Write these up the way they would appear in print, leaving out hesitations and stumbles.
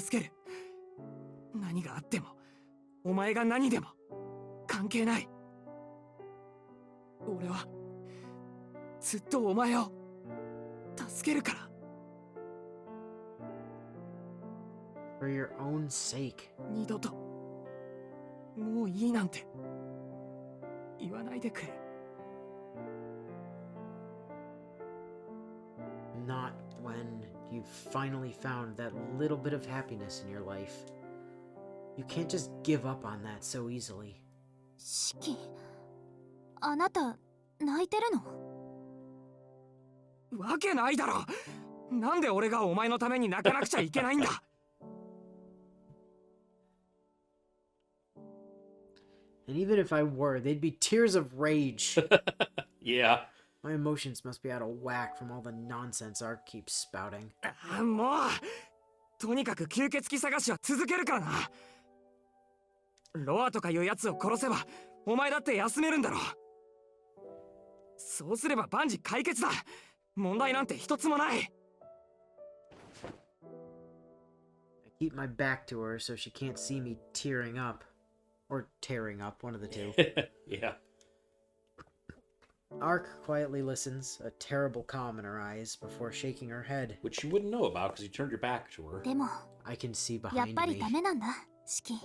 助ける。何があってもお前が何でも関係ない。俺はずっとお前を助けるから。 For your own sake. 二度ともういいなんて言わないでくれ。 Not when you've finally found that little bit of happiness in your life. You can't just give up on that so easily. シキ、あなた泣いてるの？わけないだろ。なんで俺がお前のために泣かなくちゃいけないんだ。And even if I were, they'd be tears of rage. Yeah. My emotions must be out of whack from all the nonsense Arc keeps spouting. もうとにかく吸血鬼探しは続けるからな。ロアとかいうやつを殺せばお前だって休めるんだろ。そうすれば万事解決だ。問題なんて一つもない。 I keep my back to her so she can't see me tearing up. Or tearing up, one of the two. Yeah. Arc quietly listens, a terrible calm in her eyes, before shaking her head. Which you wouldn't know about because you turned your back to her. でも I can see やっ behind ぱり me. ダメなんだ、シキ。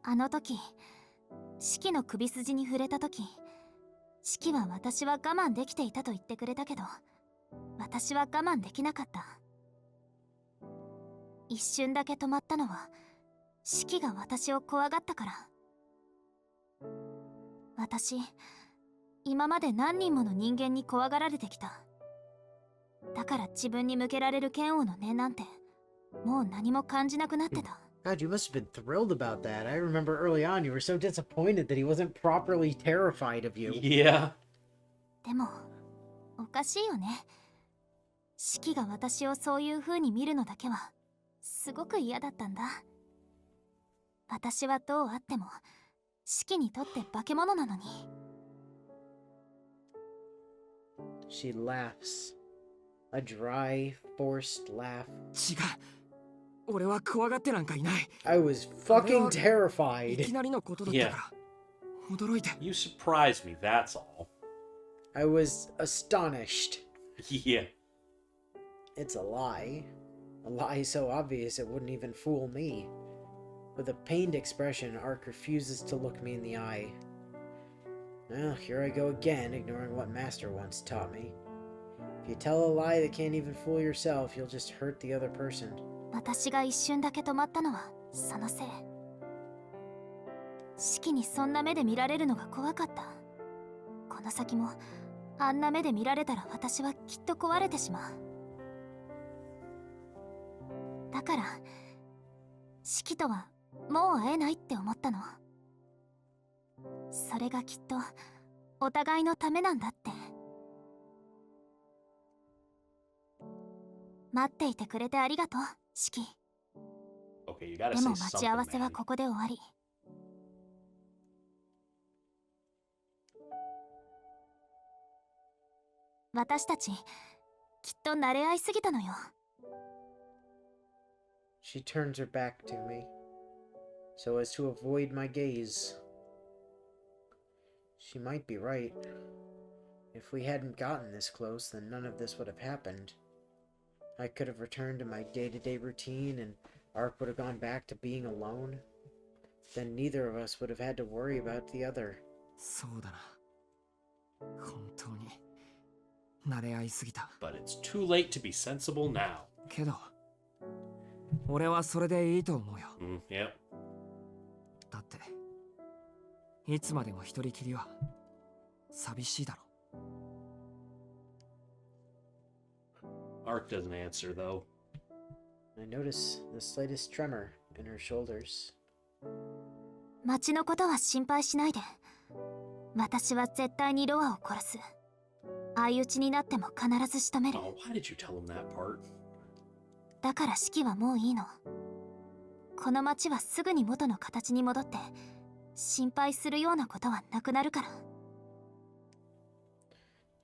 あの時シキの首筋に触れた時、シキは私は我慢できていたと言ってくれたけど、私は我慢できなかった。一瞬だけ止まったのはシキが私を怖がったから。私今まで何人もの人間に怖がられてきた。だから自分に向けられる剣王の念なんてもう何も感じなくなってた。 God, you must have been thrilled about that. I remember early on you were so disappointed that he wasn't properly terrified of you. Yeah. でもおかしいよね。シキが私をそういう風に見るのだけはすごく嫌だったんだ。私はどうあってもシキにとって化け物なのに。 She laughs. A dry, forced laugh. 違う。俺は怖がってなんかいない。 I was fucking い terrified. きなりのことだったから驚いて。 You surprised me, that's all. I was astonished. Yeah. It's a lie. A lie so obvious it wouldn't even fool me. With a pained expression, Arc refuses to look me in the eye. Well, here I go again, ignoring what Master once taught me. If you tell a lie that can't even fool yourself, you'll just hurt the other person. 私が一瞬だけ止まったのはそのせい。シキにそんな目で見られるのが怖かった。この先もあんな目で見られたら私はきっと壊れてしまう。だからシキとはもう会えないって思ったの。それがきっとお互いのためなんだって。待っていてくれてありがとう、シキ。 Okay, you gotta で say も待ち合わせ something, は man. ここで終わり。私たちきっと慣れ合いすぎたのよ。 She turns her back to me, so as to avoid my gaze. She might be right. If we hadn't gotten this close, then none of this would have happened. I could have returned to my day-to-day routine, and Arc would have gone back to being alone. Then neither of us would have had to worry about the other. そうだな。本当に慣れ合いすぎた。 But it's too late to be sensible now. けど俺はそれでいいと思うよ。 Yep. だっていつまでも一人きりは寂しいだろ。 Arc doesn't answer, though. I notice the slightest tremor in her shoulders. 町のことは心配しないで。私は絶対にロアを殺す。相打ちになっても必ず仕留める。 Oh, why did you tell him that part? だからシキはもういいの。この町はすぐに元の形に戻って心配するようなことはなくなるから。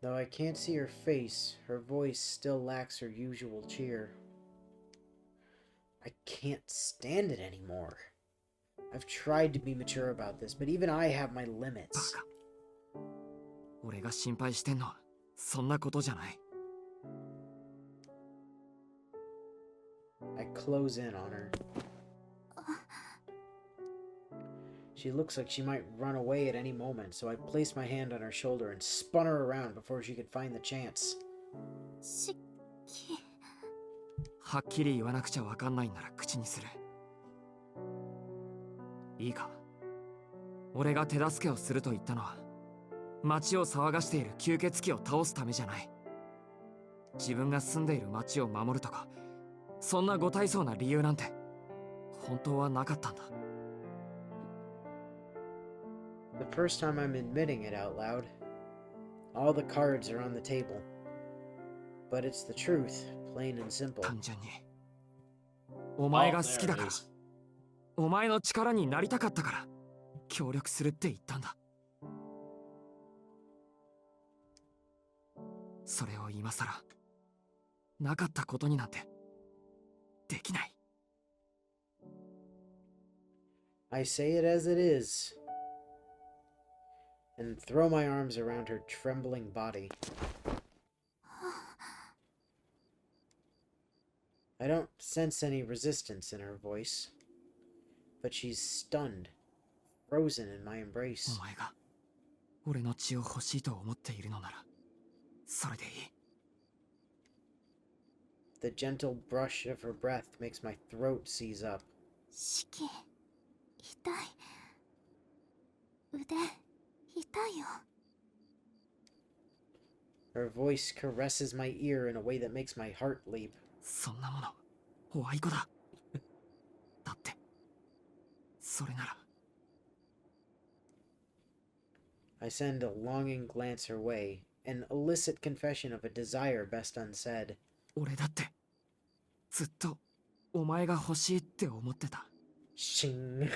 Though I can't see her face, her voice still lacks her usual cheer. I can't stand it anymore. I've tried to be mature about this, but even I have my バ limits. カ。俺が心配してんのはそんなことじゃない。 I close in on her. She looks like she might run away at any moment, so I placed my hand on her shoulder and spun her around before she could find the chance. シキ。はっきり言わなくちゃわかんないんなら口にする。いいか。俺が手助けをすると言ったのは町を騒がしている吸血鬼を倒すためじゃない。自分が住んでいる町を守るとかそんなご大層な理由なんて本当はなかったんだ。 The first time I'm admitting it out loud. All the cards are on the table. But it's the truth, plain and simple. 単純にお前が Oh, 好き there だ it から is. お前の力になりたかったから協力するって言ったんだ。それを今さらなかったことになんてできない。 I say it as it is. And throw my arms around her trembling body. I don't sense any resistance in her voice. But she's stunned, frozen in my お embrace. 前が俺の血を欲しいと思っているのならそれでいい。 The gentle brush of her breath makes my throat seize up. シキ。痛い。腕、痛いよ。 Her voice caresses my ear in a way that makes my heart leap. そんなものホワイトだ。だってそれなら I send a longing glance her way, an illicit confession of a desire best unsaid. 俺だってずっとお前が欲しいって思ってた。 Shing.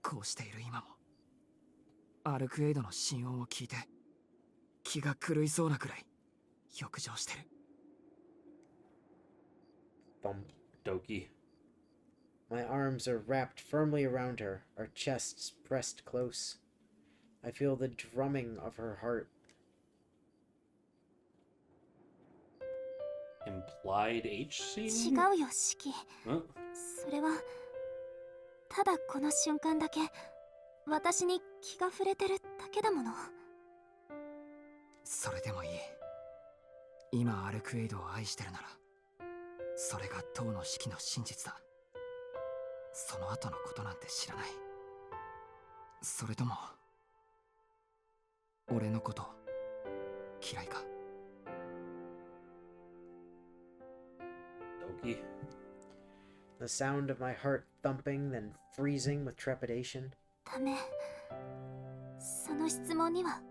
こうしている今もアルクエイドの心音を聞いて気が狂いそうなくらい欲情してる。 Bump. Doki. My arms are wrapped firmly around her, our chests pressed close. I feel the drumming of her heart. Implied H 違 scene? うよ、シキ。 Huh? それはただこの瞬間だけ私に気が触れてるだけだもの。それでもいい。今アルクエイドを愛してるならそれが当の式の真実だ。その後のことなんて知らない。それとも俺のこと嫌いか。 Doki. The sound of my heart thumping, then freezing with trepidation. ダメ。その質問には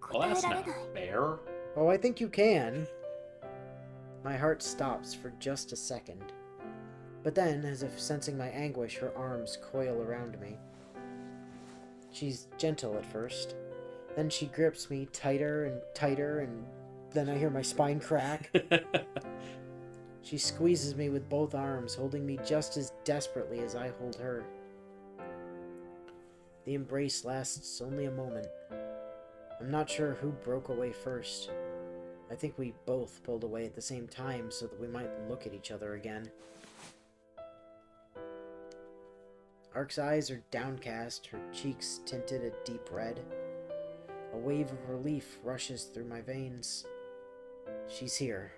Well, 答え that's られ not ない。 fair. Oh, I think you can. My heart stops for just a second. But then, as if sensing my anguish, her arms coil around me. She's gentle at first. Then she grips me tighter and tighter, and then I hear my spine crack. She squeezes me with both arms, holding me just as desperately as I hold her. The embrace lasts only a moment. I'm not sure who broke away first. I think we both pulled away at the same time so that we might look at each other again. Arc's eyes are downcast, her cheeks tinted a deep red. A wave of relief rushes through my veins. She's here.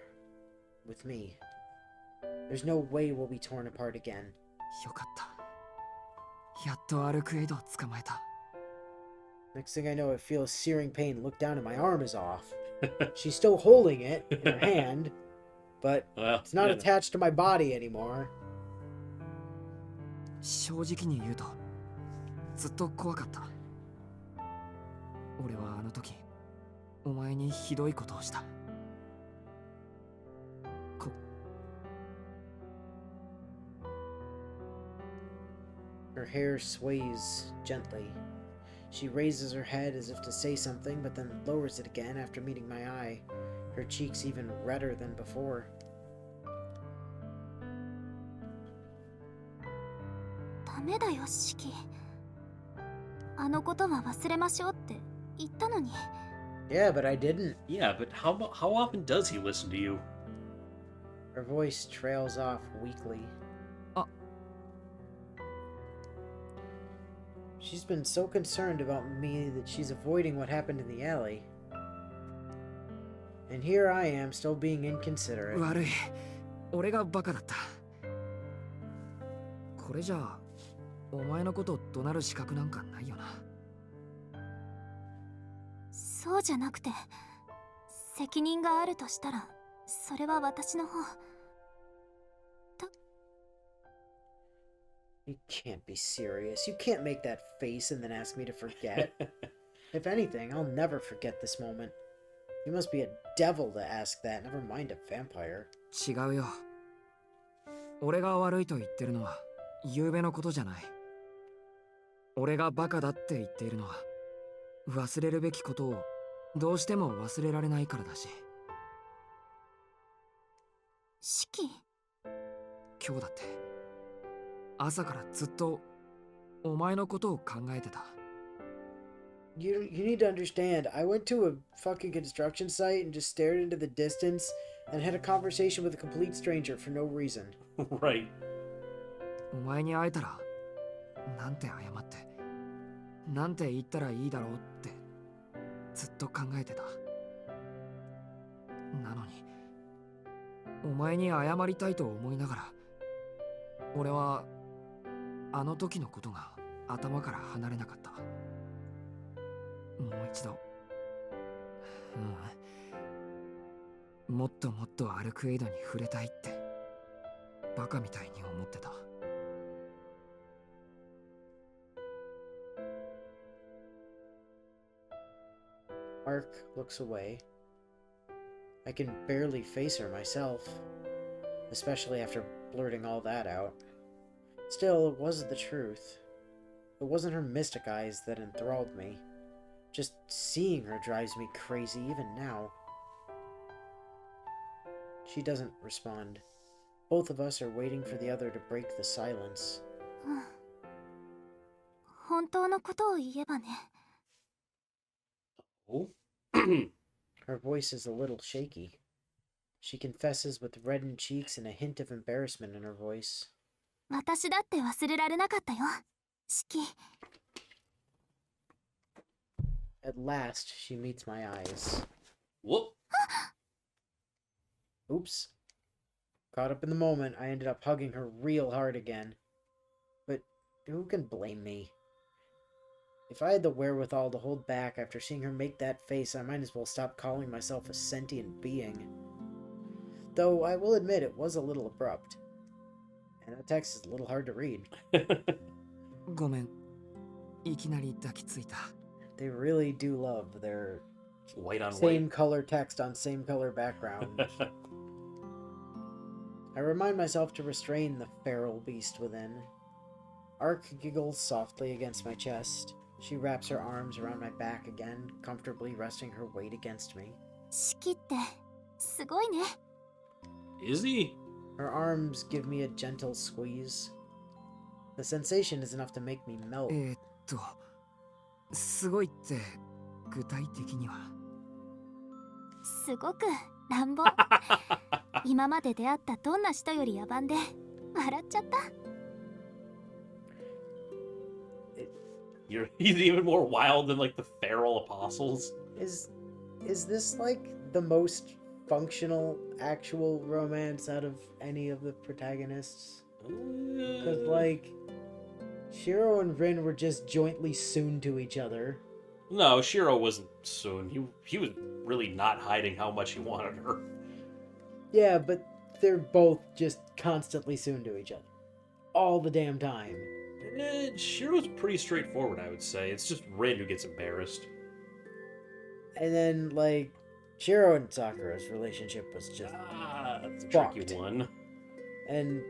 With me. There's no way we'll be torn apart again. よかった。やっとアルクエイドを捕まえた。 Next thing I know, I feel a searing pain. Look down and my arm is off. She's still holding it in her hand, but Well, it's not yeah. attached to my body anymore. 正直に言うとずっと怖かった。俺はあの時お前にひどいことをした。 Her hair sways gently. She raises her head as if to say something, but then lowers it again after meeting my eye, her cheeks even redder than before. ダメだよ、シキ。あのことは忘れましょうって言ったのに。 Yeah, but I didn't. Yeah, but how often does he listen to you? Her voice trails off weakly. She's been so concerned about me that she's avoiding what happened in the alley. And here I am, still being inconsiderate. 悪い。俺がバカだった。これじゃあ、お前のことを怒鳴る資格なんかないよな。そうじゃなくて、責任があるとしたらそれは私の方。 You can't be serious. You can't make that face and then ask me to forget. If anything, I'll never forget this moment. You must be a devil to ask that, never mind a vampire. 違うよ。俺が悪いと言ってるのは昨べのことじゃない。俺がバカだって言っているのは忘れるべきことをどうしても忘れられないからだし。シキ、今日だって朝からずっとお前のことを考えてた。You need to understand, I went to a fucking construction site and just stared into the distance and had a conversation with a complete stranger for no reason. Right. お前に会えたらなんて謝ってなんて言ったらいいだろうってずっと考えてた。なのにお前に謝りたいと思いながら俺はあの時のことが頭から離れなかった。もう一度、もっともっとアルクエイドに触れたいってバカみたいに思ってた。Arc looks away. I can barely face her myself, especially after blurting all that out. Still, it wasn't the truth. It wasn't her mystic eyes that enthralled me. Just seeing her drives me crazy even now. She doesn't respond. Both of us are waiting for the other to break the silence. 本当のことを言えばね。 Oh. Her voice is a little shaky. She confesses with reddened cheeks and a hint of embarrassment in her voice. 私だって忘れられなかったよ、シキ。 At last, she meets my eyes. Whoop. Oops. Caught up in the moment, I ended up hugging her real hard again. But who can blame me? If I had the wherewithal to hold back after seeing her make that face, I might as well stop calling myself a sentient being. Though I will admit it was a little abrupt. And that text is a little hard to read. ごめん。いきなり抱きついた。They really do love their White on same white. color text on same color background. I remind myself to restrain the feral beast within. Arc giggles softly against my chest. She wraps her arms around my back again, comfortably resting her weight against me. シキってすごいね。 Is he? Her arms give me a gentle squeeze. The sensation is enough to make me melt. すごいって具体的には。すごく乱暴。今まで出会ったどんな人より野蛮で笑っちゃった。 He's even more wild than like the feral apostles. Is this like the most functional actual romance out of any of the protagonists? Because like Shiro and Rin were just jointly soon to each other. No, Shiro wasn't soon. He was really not hiding how much he wanted her. Yeah, but they're both just constantly soon to each other. All the damn time. Shiro's pretty straightforward, I would say. It's just Rin who gets embarrassed. And then, like, Shiro and Sakura's relationship was just... That's a fucked. tricky one. And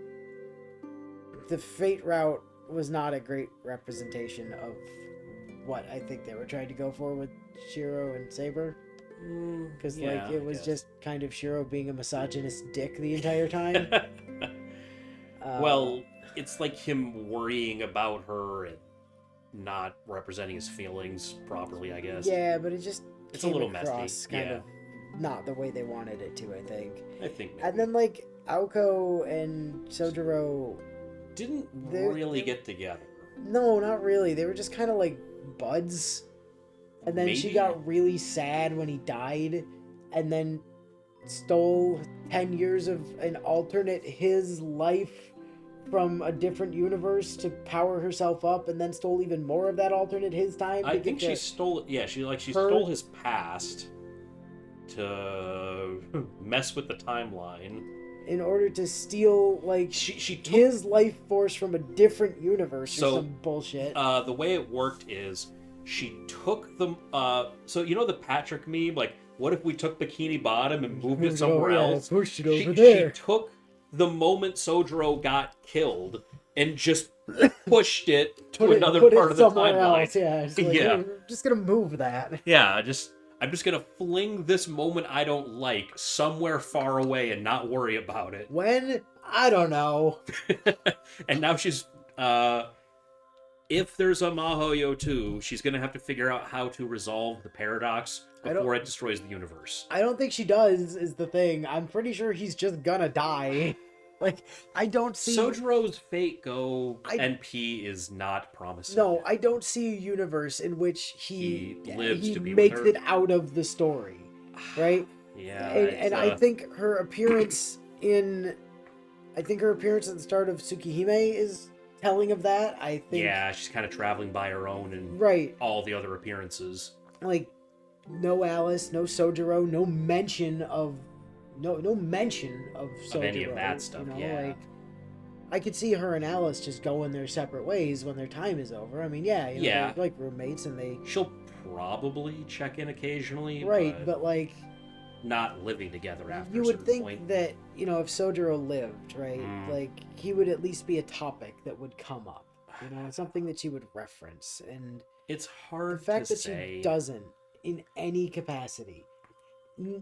the Fate route was not a great representation of what I think they were trying to go for with Shiro and Saber. Because, like, it was just kind of Shiro being a misogynist dick the entire time. Well, it's like him worrying about her and not representing his feelings properly, I guess. Yeah, but it just It's a came little messy, across kind yeah. of not the way they wanted it to, I think. I think maybe. And then like Aoko and Sojiro, Didn't They're- really they're- get together. no, not really. They were just kind of like buds. And then she Maybe. got really sad when he died, and then stole 10 years of an alternate his life from a different universe to power herself up, and then stole even more of that alternate his time. I to think get she to- stole. Yeah, she her- stole his past to mess with the timeline. in order to steal like She took his life force from a different universe So, or some bullshit. the way it worked is she took the so you know the Patrick meme, like what if we took Bikini Bottom and moved it somewhere else? Pushed it She took the moment Sojiro got killed and just pushed it to another part of the timeline. Yeah, it's like, Yeah. we're just gonna move that. Yeah, I'm just gonna fling this moment I don't like somewhere far away and not worry about it. When? I don't know. And now she's if there's a Mahoyo 2, she's gonna have to figure out how to resolve the paradox I don't- before it destroys the universe. I don't think she does, is the thing. I'm pretty sure he's just gonna die. Like, I don't see... Sojiro's fate go I- NP is not promising. No, I don't see a universe in which he lives to be with makes her. it out of the story, right? Yeah, And I think her appearance in... I think her appearance at the start of Tsukihime is telling of that. I think... yeah, she's kind of traveling by her own and Right. all the other appearances. Like, no Alice, no Sojiro, no mention of... No mention of Sojiro. Of any of that stuff, yeah. Like, I could see her and Alice just going their separate ways when their time is over. I mean, yeah, Yeah. they're like roommates and they... She'll probably check in occasionally, Right, but but like... not living together after You a would certain think point. that, if Sojiro lived, right, Mm. like, he would at least be a topic that would come up. Something that she would reference. And It's the hard fact to that say. she doesn't, in any capacity,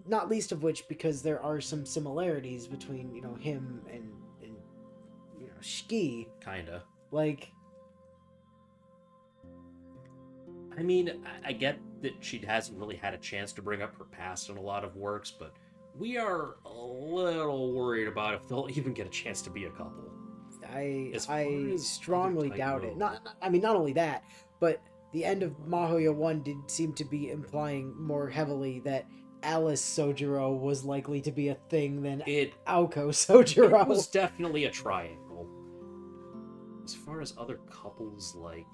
not least of which because there are some similarities between, him and Shiki, Kinda. like, I mean, I get that she hasn't really had a chance to bring up her past in a lot of works, but we are a little worried about if they'll even get a chance to be a couple. As far I as strongly other doubt type it. of- Not only that, but the end of Mahoya 1 did seem to be implying more heavily that Alice Sojiro was likely to be a thing than It, Aoko Sojiro. it was definitely a triangle. As far as other couples, like,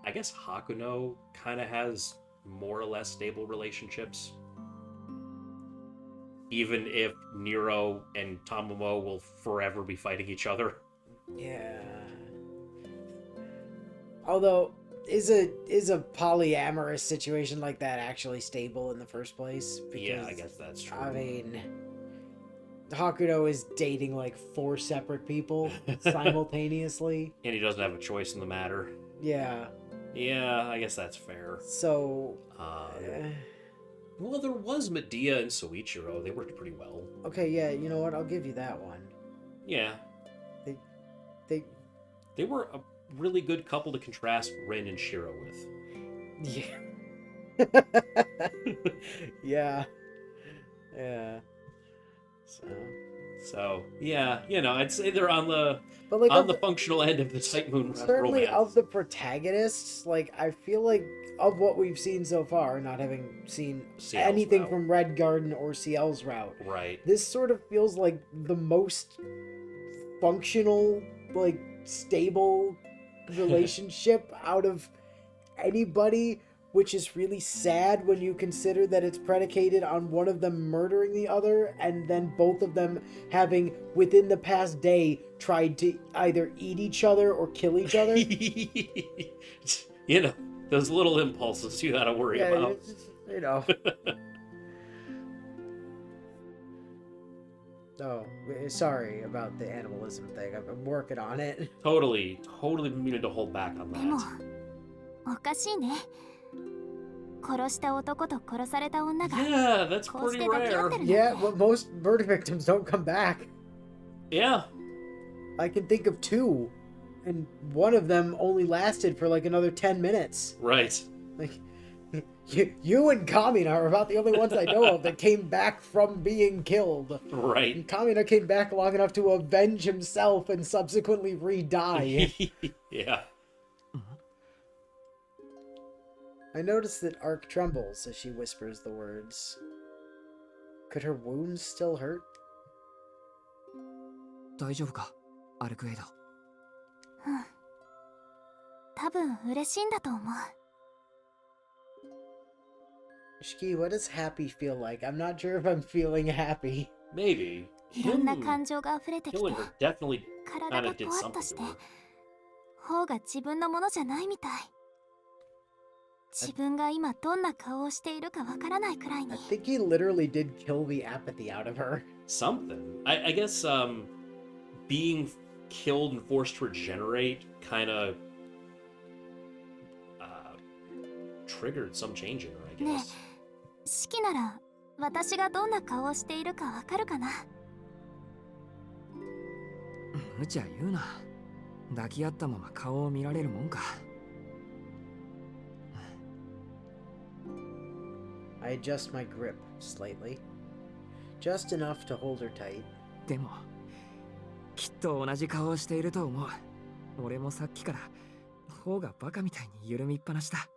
I guess Hakuno kind of has more or less stable relationships. Even if Nero and Tomomo will forever be fighting each other. Yeah. Although, is a polyamorous situation like that actually stable in the first place? Yeah, I guess that's true. I mean, Hakuno is dating like 4 separate people simultaneously. And he doesn't have a choice in the matter. Yeah. Yeah, I guess that's fair. So, Um, well, there was Medea and Soichiro. They worked pretty well. okay, yeah, you know what? I'll give you that one. Yeah, They, they were a really good couple to contrast Rin and Shiro with. yeah. Yeah. Yeah. So, yeah, I'd say they're on the But like, on the functional end of the Sight Moon certainly romance. of the protagonists, like, I feel like of what we've seen so far, not having seen Ciel's anything route. from Red Garden or Ciel's route, Right. this sort of feels like the most functional, like, stable relationship out of anybody, which is really sad when you consider that it's predicated on one of them murdering the other and then both of them having, within the past day, tried to either eat each other or kill each other. Those little impulses you gotta worry about. it's just, you know. Oh, sorry about the animalism thing. I'm working on it. Totally needed to hold back on でも that. おかしいね。殺した男と殺された女が Yeah, that's こうし pretty て抱き合 rare. ってるなんて Yeah, well, most murder victims don't come back. Yeah. I can think of two, and one of them only lasted for like another 10 minutes. Right. Like, you and Kamina are about the only ones I know of that came back from being killed. Right. And Kamina came back long enough to avenge himself and subsequently re-die. Yeah. I notice that Arc trembles as she whispers the words. Could her wounds still hurt? 大丈夫かアルクエイド。多分嬉しいんだと思う。 Shiki, what does happy feel like? I'm not sure if I'm feeling happy. Maybe. いろんな感情が溢れてきて Killing her definitely 体 kind が of did ポワッと something して to her. 方が自分のものじゃないみたい。自分が今どんな顔をしているかわからないくらいに。 I think he literally did kill the apathy out of her. Something. I guess being killed and forced to regenerate kind of triggered some change in her, I ね guess. え、四季なら私がどんな顔をしているかわかるかな。無茶言うな。抱き合ったまま顔を見られるもんか。I adjust my grip slightly. Just enough to hold her tight. でもきっと同じ顔をしていると思う。俺もさっきから頬がバカみたいに緩みっぱなしだ。